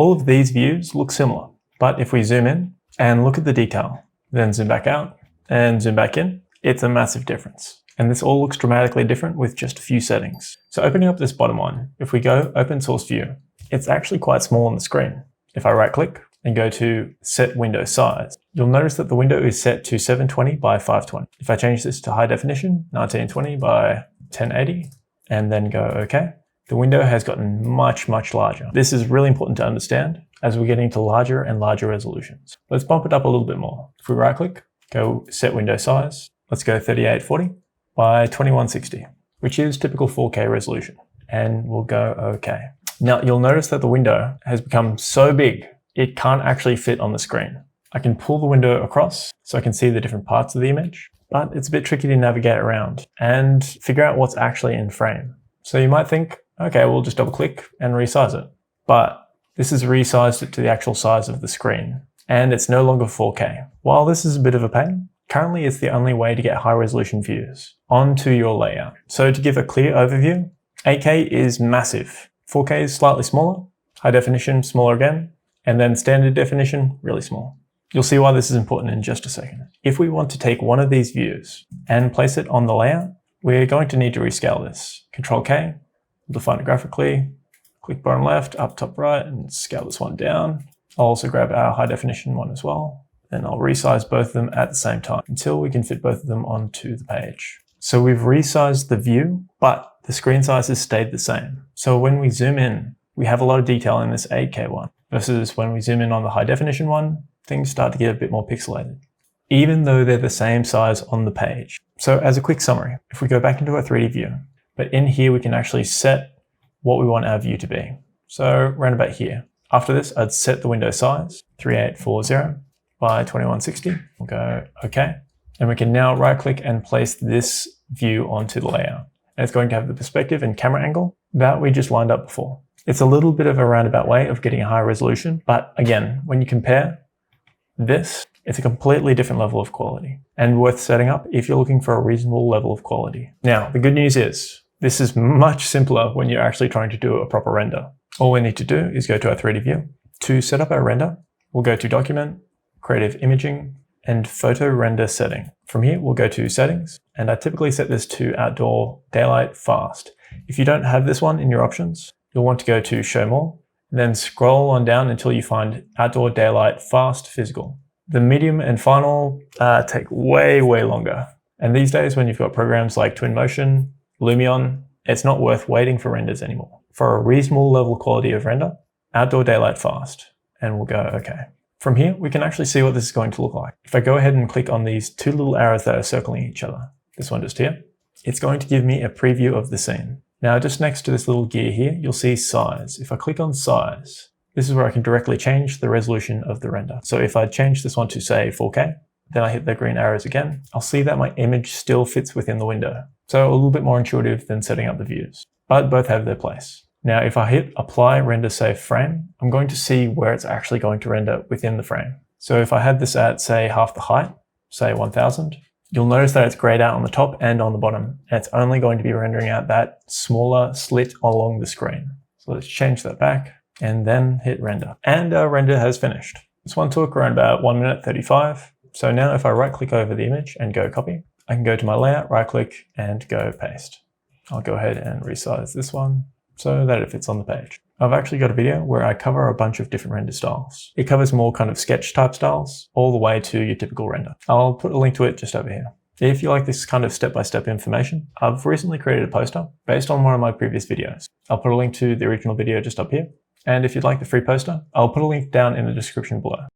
All of these views look similar, but if we zoom in and look at the detail, then zoom back out and zoom back in, it's a massive difference. And this all looks dramatically different with just a few settings. So opening up this bottom one, if we go open source view, it's actually quite small on the screen. If I right click and go to set window size, you'll notice that the window is set to 720 by 520. If I change this to high definition, 1920 by 1080, and then go OK, the window has gotten much, much larger. This is really important to understand as we're getting to larger and larger resolutions. Let's bump it up a little bit more. If we right click, go set window size, let's go 3840 by 2160, which is typical 4K resolution, and we'll go OK. Now you'll notice that the window has become so big, it can't actually fit on the screen. I can pull the window across so I can see the different parts of the image, but it's a bit tricky to navigate around and figure out what's actually in frame. So you might think, okay, we'll just double click and resize it. But this has resized it to the actual size of the screen, and it's no longer 4K. While this is a bit of a pain, currently it's the only way to get high resolution views onto your layout. So to give a clear overview, 8K is massive, 4K is slightly smaller, high definition smaller again, and then standard definition really small. You'll see why this is important in just a second. If we want to take one of these views and place it on the layout, we're going to need to rescale this. Control K, define it graphically, click bottom left, up top right, and scale this one down. I'll also grab our high definition one as well. Then I'll resize both of them at the same time until we can fit both of them onto the page. So we've resized the view, but the screen size has stayed the same. So when we zoom in, we have a lot of detail in this 8K one versus when we zoom in on the high definition one, things start to get a bit more pixelated, even though they're the same size on the page. So as a quick summary, if we go back into our 3D view, but in here we can actually set what we want our view to be. So round about here. After this, I'd set the window size, 3840 by 2160. We'll go OK. And we can now right click and place this view onto the layout. And it's going to have the perspective and camera angle that we just lined up before. It's a little bit of a roundabout way of getting a high resolution, but again, when you compare this, it's a completely different level of quality and worth setting up if you're looking for a reasonable level of quality. Now, the good news is this is much simpler when you're actually trying to do a proper render. All we need to do is go to our 3D view. To set up our render, we'll go to Document, Creative Imaging, and Photo Render Setting. From here, we'll go to Settings, and I typically set this to Outdoor Daylight Fast. If you don't have this one in your options, you'll want to go to Show More, then scroll on down until you find Outdoor Daylight Fast Physical. The medium and final take way, way longer. And these days, when you've got programs like Twinmotion, Lumion, it's not worth waiting for renders anymore. For a reasonable level of quality of render, Outdoor Daylight Fast, and we'll go OK. From here, we can actually see what this is going to look like. If I go ahead and click on these two little arrows that are circling each other, this one just here, it's going to give me a preview of the scene. Now, just next to this little gear here, you'll see size. If I click on size, this is where I can directly change the resolution of the render. So if I change this one to say 4K, then I hit the green arrows again, I'll see that my image still fits within the window. So a little bit more intuitive than setting up the views, but both have their place. Now, if I hit apply render save frame, I'm going to see where it's actually going to render within the frame. So if I had this at say half the height, say 1000, you'll notice that it's grayed out on the top and on the bottom, and it's only going to be rendering out that smaller slit along the screen. So let's change that back and then hit render. And our render has finished. This one took around about 1 minute 35. So now if I right click over the image and go copy, I can go to my layout, right click and go paste. I'll go ahead and resize this one so that it fits on the page. I've actually got a video where I cover a bunch of different render styles. It covers more kind of sketch type styles all the way to your typical render. I'll put a link to it just over here. If you like this kind of step-by-step information, I've recently created a poster based on one of my previous videos. I'll put a link to the original video just up here. And if you'd like the free poster, I'll put a link down in the description below.